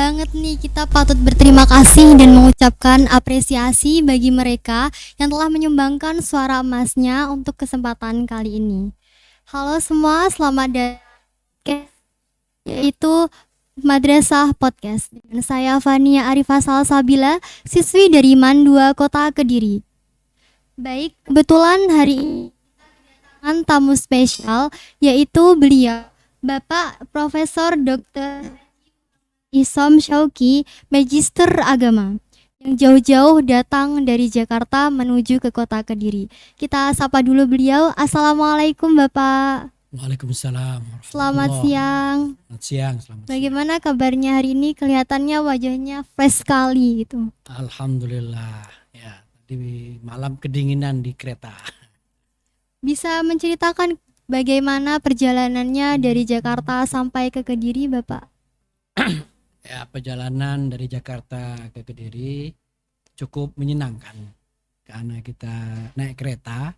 banget nih, kita patut berterima kasih dan mengucapkan apresiasi bagi mereka yang telah menyumbangkan suara emasnya untuk kesempatan kali ini. Halo semua, selamat datang yaitu Madrasah Podcast. Dan saya Fania Arifah Salsabila, siswi dari MAN 2 Kota Kediri. Baik, kebetulan hari ini dengan tamu spesial yaitu beliau Bapak Profesor Dr. Isom Syauki, Magister Agama, yang jauh-jauh datang dari Jakarta menuju ke Kota Kediri. Kita sapa dulu beliau. Assalamualaikum Bapak. Waalaikumsalam. Selamat siang. Selamat siang. Selamat Bagaimana kabarnya hari ini? Kelihatannya wajahnya fresh sekali gitu. Alhamdulillah. Ya, di malam kedinginan di kereta. Bisa menceritakan bagaimana perjalanannya dari Jakarta sampai ke Kediri, Bapak? Ya, perjalanan dari Jakarta ke Kediri cukup menyenangkan karena kita naik kereta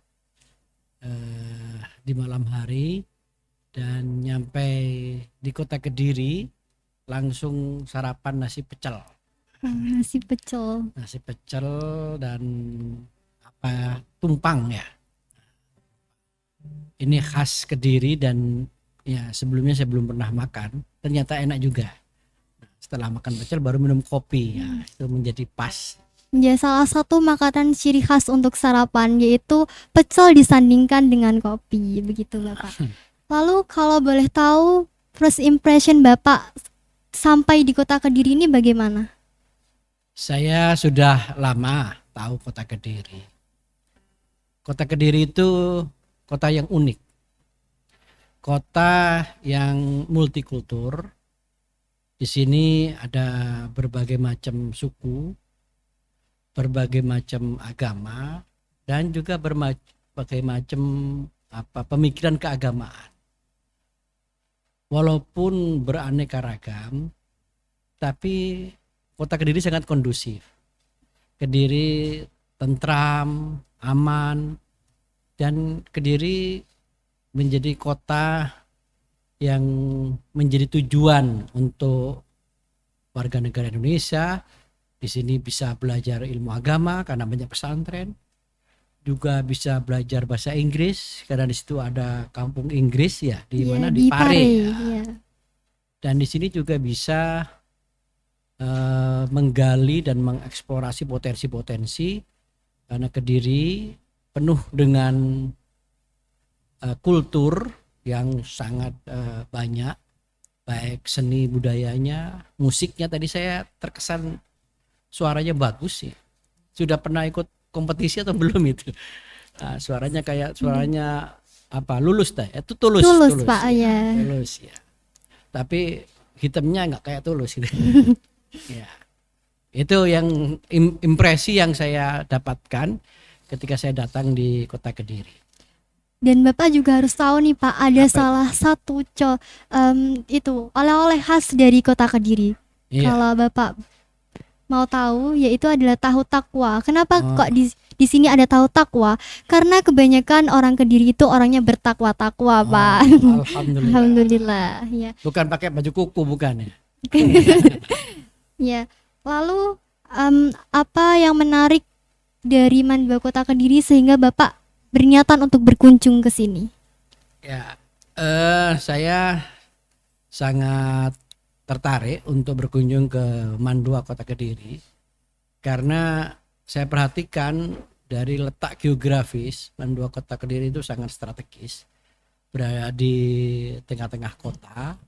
di malam hari dan nyampe di Kota Kediri langsung sarapan nasi pecel. Nasi pecel. Nasi pecel dan tumpang ya. Ini khas Kediri dan ya sebelumnya saya belum pernah makan, ternyata enak juga. Setelah makan pecel baru minum kopi, ya itu menjadi pas. Ya, salah satu makanan ciri khas untuk sarapan yaitu pecel disandingkan dengan kopi, begitu Bapak. Lalu kalau boleh tahu first impression Bapak sampai di Kota Kediri ini bagaimana? Saya sudah lama tahu Kota Kediri. Kota Kediri itu kota yang unik, kota yang multikultur. Di sini ada berbagai macam suku, berbagai macam agama, dan juga berbagai macam pemikiran keagamaan. Walaupun beraneka ragam, tapi Kota Kediri sangat kondusif. Kediri tentram, aman, dan Kediri menjadi kota yang menjadi tujuan untuk warga negara Indonesia. Di sini bisa belajar ilmu agama karena banyak pesantren, juga bisa belajar bahasa Inggris karena di situ ada kampung Inggris ya, di mana di Pare. Ya. Dan di sini juga bisa menggali dan mengeksplorasi potensi-potensi karena Kediri penuh dengan kultur yang sangat banyak, baik seni budayanya, musiknya. Tadi saya terkesan suaranya bagus ya. Sudah pernah ikut kompetisi atau belum itu? Nah, suaranya kayak suaranya lulus dah. Itu tulus Pak ya. Tulus ya. Tapi hitamnya nggak kayak Tulus gitu. Ya. Itu yang impresi yang saya dapatkan ketika saya datang di Kota Kediri. Dan Bapak juga harus tahu nih Pak, ada salah satu itu oleh-oleh khas dari Kota Kediri. Iya. Kalau Bapak mau tahu, yaitu adalah tahu takwa. Kenapa kok di sini ada tahu takwa? Karena kebanyakan orang Kediri itu orangnya bertakwa-takwa, Pak. Alhamdulillah. Alhamdulillah, ya. Bukan pakai baju kuku, bukan ya? Ya. Lalu apa yang menarik dari MAN 2 Kota Kediri sehingga Bapak berniatan untuk berkunjung ke sini? Ya, saya sangat tertarik untuk berkunjung ke MAN 2 Kota Kediri karena saya perhatikan dari letak geografis MAN 2 Kota Kediri itu sangat strategis, berada di tengah-tengah kota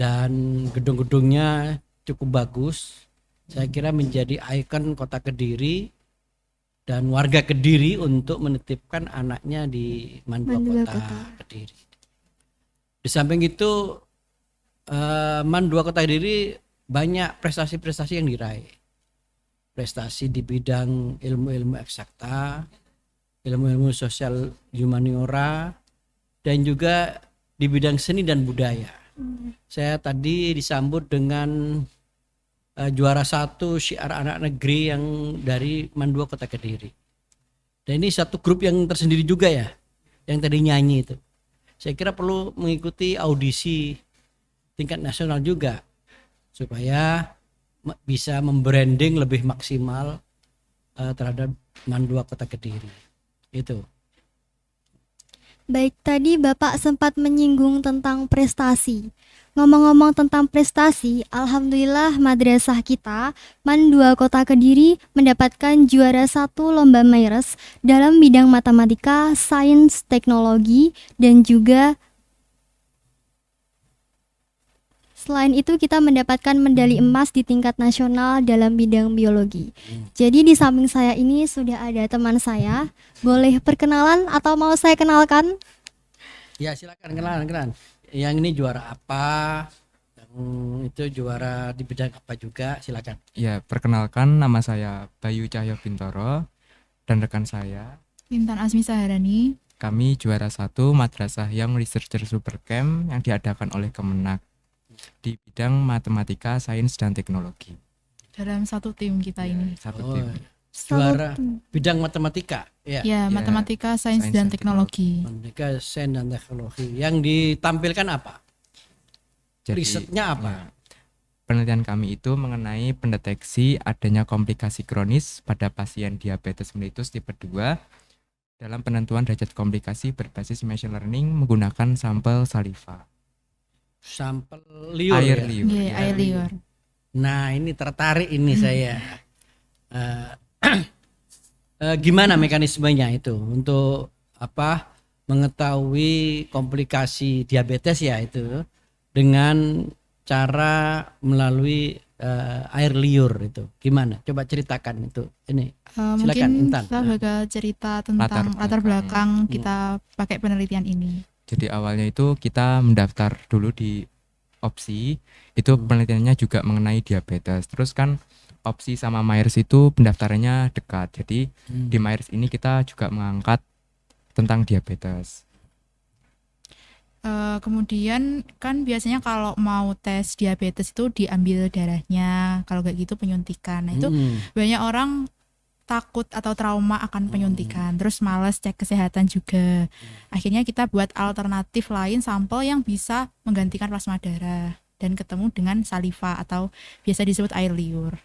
dan gedung-gedungnya cukup bagus. Saya kira menjadi ikon Kota Kediri dan warga Kediri untuk menitipkan anaknya di MAN 2 Kota Kediri. Di samping itu MAN 2 Kota Kediri banyak prestasi-prestasi yang diraih. Prestasi di bidang ilmu-ilmu eksakta, ilmu-ilmu sosial humaniora, dan juga di bidang seni dan budaya. Saya tadi disambut dengan juara 1 syiar anak negeri yang dari MAN 2 Kota Kediri. Dan ini satu grup yang tersendiri juga ya, yang tadi nyanyi itu. Saya kira perlu mengikuti audisi tingkat nasional juga supaya bisa membranding lebih maksimal terhadap MAN 2 Kota Kediri. Itu. Baik, tadi Bapak sempat menyinggung tentang prestasi. Ngomong-ngomong tentang prestasi, alhamdulillah madrasah kita MAN 2 Kota Kediri mendapatkan juara 1 lomba MAIRES dalam bidang matematika, sains, teknologi, dan juga selain itu kita mendapatkan medali emas di tingkat nasional dalam bidang biologi. Jadi di samping saya ini sudah ada teman saya. Boleh perkenalan atau mau saya kenalkan? Ya silakan kenalan. Yang ini juara apa? Yang itu juara di bidang apa juga? Silakan. Ya, perkenalkan nama saya Bayu Cahyo Bintoro dan rekan saya. Intan Asmi Saharani. Kami juara 1 Madrasah Young Researcher Supercamp yang diadakan oleh Kemenak di bidang matematika, sains, dan teknologi. Dalam satu tim kita ini. Satu Oh, tim. juara bidang matematika. Ya. Ya, matematika, sains, dan teknologi. Matematika, sains, dan teknologi. Yang ditampilkan apa? Jadi, Risetnya apa? ya, penelitian kami itu mengenai pendeteksi adanya komplikasi kronis pada pasien diabetes mellitus tipe 2 dalam penentuan derajat komplikasi berbasis machine learning menggunakan sampel saliva. Sampel liur Air ya? liur. Iya, air liur. Nah ini tertarik ini saya. Gimana mekanismenya itu untuk apa mengetahui komplikasi diabetes ya itu dengan cara melalui air liur itu gimana? Coba ceritakan itu ini. Silakan, Mungkin Intan. kita bakal cerita tentang latar belakang kita pakai penelitian ini. Jadi awalnya itu kita mendaftar dulu di opsi, itu penelitiannya juga mengenai diabetes. Terus kan opsi sama MAIRES itu pendaftarannya dekat. Jadi di MAIRES ini kita juga mengangkat tentang diabetes. Kemudian kan biasanya kalau mau tes diabetes itu diambil darahnya, kalau kayak gitu penyuntikan. Nah itu banyak orang takut atau trauma akan penyuntikan, terus malas cek kesehatan juga. Akhirnya kita buat alternatif lain sampel yang bisa menggantikan plasma darah dan ketemu dengan saliva atau biasa disebut air liur.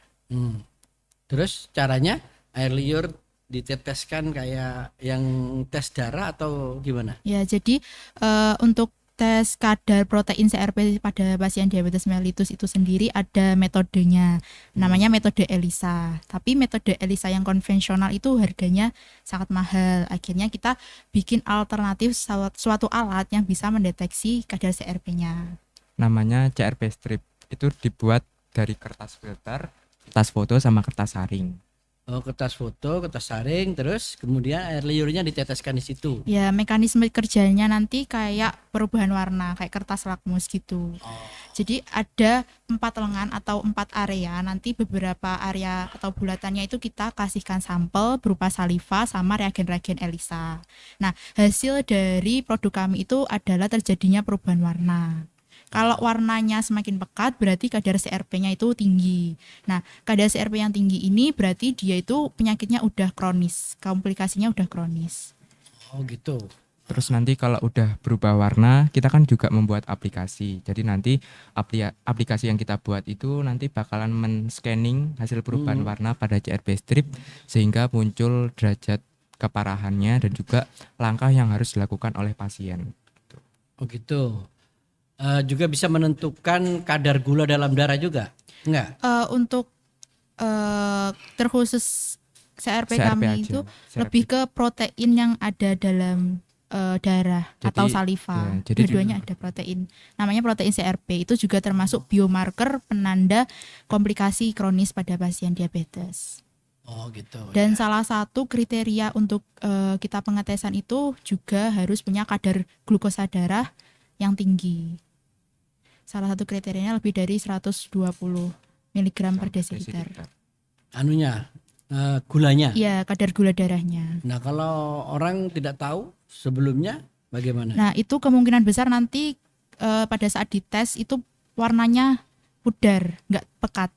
Terus caranya air liur diteteskan kayak yang tes darah atau gimana? Ya, jadi untuk tes kadar protein CRP pada pasien diabetes mellitus itu sendiri ada metodenya, namanya metode ELISA. Tapi metode ELISA yang konvensional itu harganya sangat mahal. Akhirnya kita bikin alternatif suatu alat yang bisa mendeteksi kadar CRP-nya. Namanya CRP strip. Itu dibuat dari kertas filter, kertas foto sama kertas saring. Oh, kertas foto, kertas saring, terus kemudian air liurnya diteteskan di situ. Ya, mekanisme kerjanya nanti kayak perubahan warna, kayak kertas lakmus gitu. Jadi ada 4 lengan atau 4 area, nanti beberapa area atau bulatannya itu kita kasihkan sampel berupa saliva sama reagen-reagen ELISA. Nah, hasil dari produk kami itu adalah terjadinya perubahan warna. Kalau warnanya semakin pekat berarti kadar CRP-nya itu tinggi. Nah, kadar CRP yang tinggi ini berarti dia itu penyakitnya udah kronis, komplikasinya udah kronis. Oh gitu. Terus nanti kalau udah berubah warna, kita kan juga membuat aplikasi. Jadi nanti aplikasi yang kita buat itu nanti bakalan men-scanning hasil perubahan warna pada CRP strip sehingga muncul derajat keparahannya dan juga langkah yang harus dilakukan oleh pasien. Oh gitu. Juga bisa menentukan kadar gula dalam darah juga? Enggak? Untuk terkhusus CRP kami aja. itu CRP. lebih ke protein yang ada dalam darah atau saliva. Ya, jadi Dua-duanya ada protein. Namanya protein CRP. Itu juga termasuk biomarker penanda komplikasi kronis pada pasien diabetes. Oh gitu. Dan salah satu kriteria untuk kita pengetesan itu juga harus punya kadar glukosa darah yang tinggi. Salah satu kriterianya lebih dari 120 mg per desiliter. Anunya, gulanya? Iya, kadar gula darahnya. Nah kalau orang tidak tahu sebelumnya bagaimana? Nah itu kemungkinan besar nanti pada saat dites itu warnanya pudar, nggak pekat.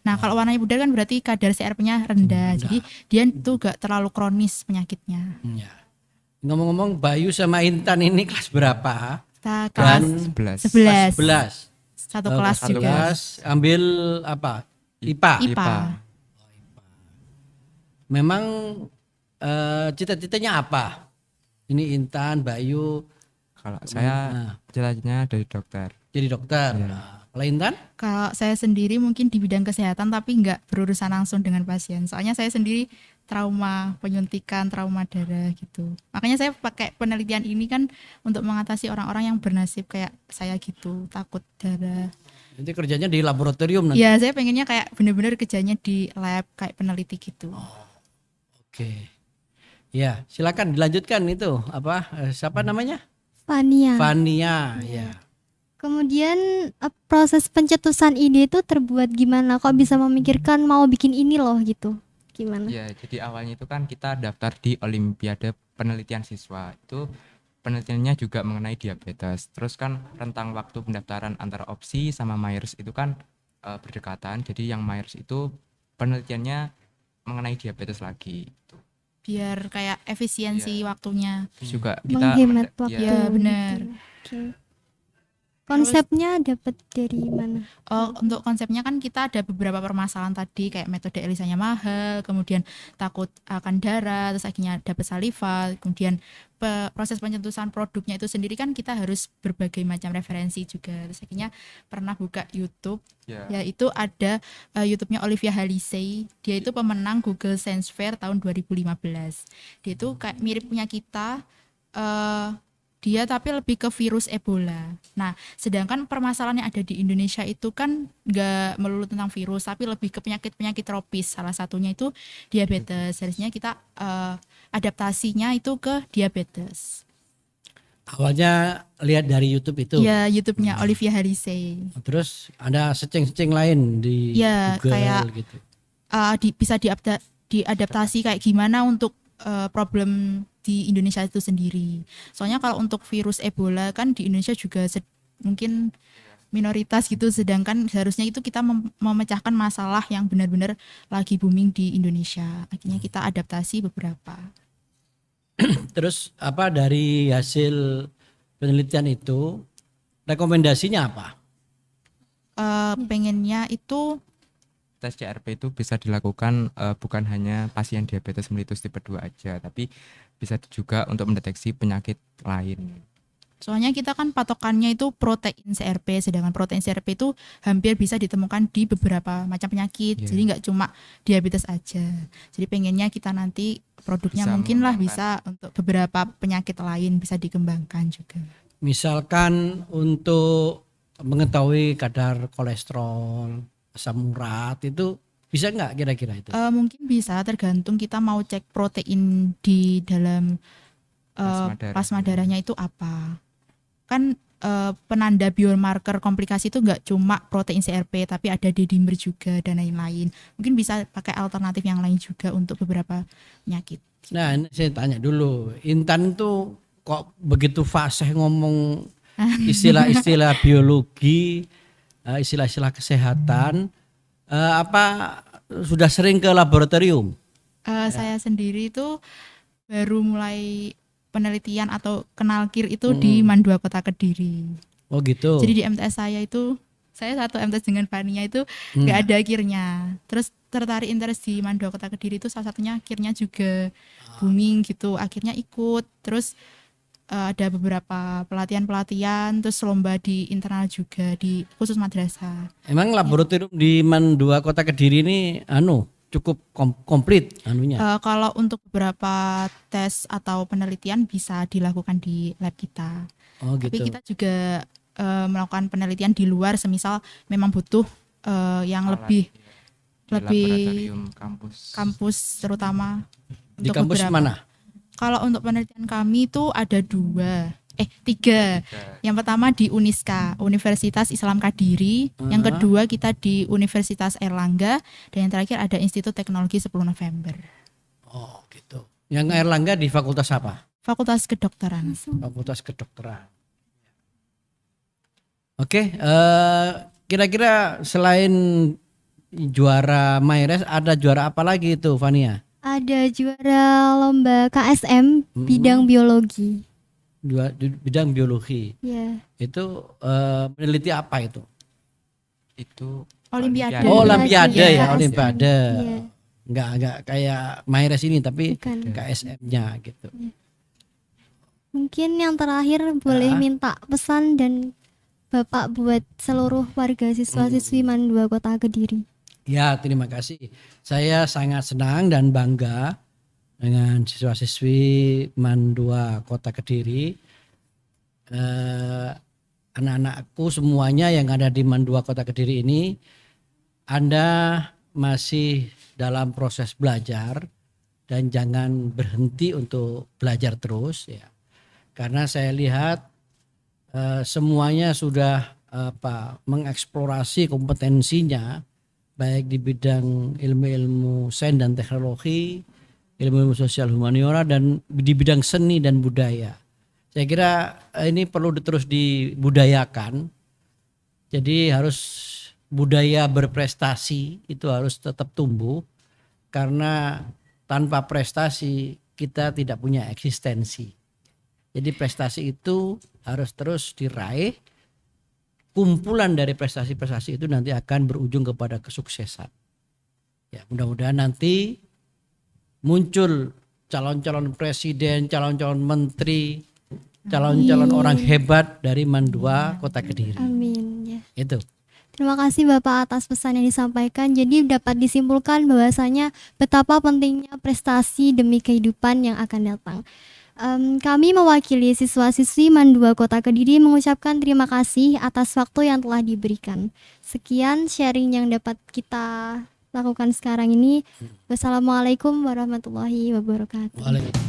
Nah kalau warnanya pudar kan berarti kadar CRP-nya rendah. Jadi dia itu nggak terlalu kronis penyakitnya. Ya. Ngomong-ngomong Bayu sama Intan ini kelas berapa? Kita Dan kelas 11. 11. Satu kelas satu juga. kelas ambil apa? IPA. IPA. Memang cita-citanya apa? Ini Intan, Bayu Kalau saya nah, cita-citanya dari dokter. jadi dokter. Iya. Nah, kalau Intan? Kalau saya sendiri mungkin di bidang kesehatan tapi nggak berurusan langsung dengan pasien. Soalnya saya sendiri trauma penyuntikan, trauma darah gitu. Makanya saya pakai penelitian ini kan untuk mengatasi orang-orang yang bernasib kayak saya gitu, takut darah. Nanti kerjanya di laboratorium nanti. Ya saya pengennya kayak bener-bener kerjanya di lab kayak peneliti gitu. Oke. Ya, silakan dilanjutkan itu apa? Siapa namanya? Fania. Fania. Ya. Kemudian proses pencetusan ide itu terbuat gimana? Kok bisa memikirkan mau bikin ini loh gitu? Gimana? Ya, jadi awalnya itu kan kita daftar di Olimpiade Penelitian Siswa. Itu penelitiannya juga mengenai diabetes. Terus kan rentang waktu pendaftaran antara opsi sama Myers itu kan berdekatan. Jadi yang Myers itu penelitiannya mengenai diabetes lagi. Biar kayak efisiensi waktunya. Terus juga kita Menghemat waktu. Ya, benar. Oke. Konsepnya dapat dari mana? Untuk konsepnya kan kita ada beberapa permasalahan tadi kayak metode ELISA-nya mahal, kemudian takut akan darah, terus akhirnya dapat saliva, kemudian proses pencetusan produknya itu sendiri kan kita harus berbagai macam referensi juga. Terus akhirnya pernah buka YouTube, yaitu ada YouTube-nya Olivia Hallisey. Dia itu pemenang Google Science Fair tahun 2015. Dia itu kayak mirip punya kita. Dia tapi lebih ke virus Ebola. Nah, sedangkan permasalahan yang ada di Indonesia itu kan nggak melulu tentang virus, tapi lebih ke penyakit-penyakit tropis. Salah satunya itu diabetes. Harusnya kita adaptasinya itu ke diabetes. Awalnya lihat dari YouTube itu. Ya, YouTube-nya Olivia Hallisey. Terus ada seceng-seceng lain di Ya, Google kayak gitu. Bisa diadaptasi kayak gimana untuk problem di Indonesia itu sendiri. Soalnya kalau untuk virus Ebola kan di Indonesia juga mungkin minoritas gitu, sedangkan seharusnya itu kita memecahkan masalah yang benar-benar lagi booming di Indonesia. Akhirnya kita adaptasi beberapa. Terus apa dari hasil penelitian itu rekomendasinya apa? Pengennya itu tes CRP itu bisa dilakukan bukan hanya pasien diabetes mellitus tipe 2 aja, tapi bisa juga untuk mendeteksi penyakit lain. soalnya kita kan patokannya itu protein CRP, sedangkan protein CRP itu hampir bisa ditemukan di beberapa macam penyakit. Jadi nggak cuma diabetes aja. Jadi pengennya kita nanti produknya Bisa mungkin lah bisa untuk beberapa penyakit lain bisa dikembangkan juga. Misalkan untuk mengetahui kadar kolesterol, asam urat itu bisa nggak kira-kira itu? Mungkin bisa, tergantung kita mau cek protein di dalam plasma darahnya itu apa. Kan penanda biomarker komplikasi itu nggak cuma protein CRP, tapi ada D-dimer juga dan lain-lain. Mungkin bisa pakai alternatif yang lain juga untuk beberapa penyakit. Nah, ini saya tanya dulu, Intan tuh kok begitu fasih ngomong istilah-istilah biologi, istilah-istilah kesehatan, apa sudah sering ke laboratorium? Saya sendiri itu baru mulai penelitian atau kenal KIR itu di MAN 2 Kota Kediri. Oh gitu. Jadi di MTS saya itu, saya satu MTS dengan Fania itu nggak ada KIR-nya. Terus tertarik interest di MAN 2 Kota Kediri itu salah satunya KIR-nya juga booming gitu. Akhirnya ikut. Terus ada beberapa pelatihan-pelatihan, terus lomba di internal juga di khusus madrasah. Emang laboratorium di MAN 2 Kota Kediri ini cukup komplit anunya? Kalau untuk beberapa tes atau penelitian bisa dilakukan di lab kita. Oh gitu. Tapi kita juga melakukan penelitian di luar, semisal memang butuh yang lebih laboratorium kampus terutama. Di untuk kampus beberapa. mana? Kalau untuk penelitian kami itu ada tiga. Yang pertama di Uniska, Universitas Islam Kadiri. Yang kedua kita di Universitas Airlangga. Dan yang terakhir ada Institut Teknologi 10 November. Oh gitu. Yang Airlangga di fakultas apa? Fakultas Kedokteran. Fakultas Kedokteran. Oke, kira-kira selain juara Mayres ada juara apa lagi itu, Fania? Ada juara lomba KSM bidang biologi. Bidang biologi. Ya. Itu meneliti apa itu? Itu Olimpiade. Oh, Olimpiade, Olimpiade ya, KSM. Olimpiade. Iya, Enggak kayak Maires ini tapi bukan. KSM-nya gitu. Mungkin yang terakhir boleh minta pesan dan Bapak buat seluruh warga siswa-siswi MAN 2 Kota Kediri. Ya, terima kasih. Saya sangat senang dan bangga dengan siswa-siswi MAN 2 Kota Kediri. Anak-anakku semuanya yang ada di MAN 2 Kota Kediri ini, Anda masih dalam proses belajar dan jangan berhenti untuk belajar terus ya. Karena saya lihat semuanya sudah mengeksplorasi kompetensinya baik di bidang ilmu-ilmu sains dan teknologi, ilmu-ilmu sosial humaniora dan di bidang seni dan budaya. Saya kira ini perlu terus dibudayakan. Jadi harus budaya berprestasi itu harus tetap tumbuh karena tanpa prestasi kita tidak punya eksistensi. Jadi prestasi itu harus terus diraih. Kumpulan dari prestasi-prestasi itu nanti akan berujung kepada kesuksesan. Ya, mudah-mudahan nanti muncul calon-calon presiden, calon-calon menteri, calon-calon orang hebat dari MAN 2 Kota Kediri. Amin ya. Itu. Terima kasih Bapak atas pesan yang disampaikan. Jadi dapat disimpulkan bahwasanya betapa pentingnya prestasi demi kehidupan yang akan datang. Kami mewakili siswa-siswi MAN 2 Kota Kediri mengucapkan terima kasih atas waktu yang telah diberikan. Sekian sharing yang dapat kita lakukan sekarang ini. Wassalamualaikum warahmatullahi wabarakatuh. Waalaikumsalam.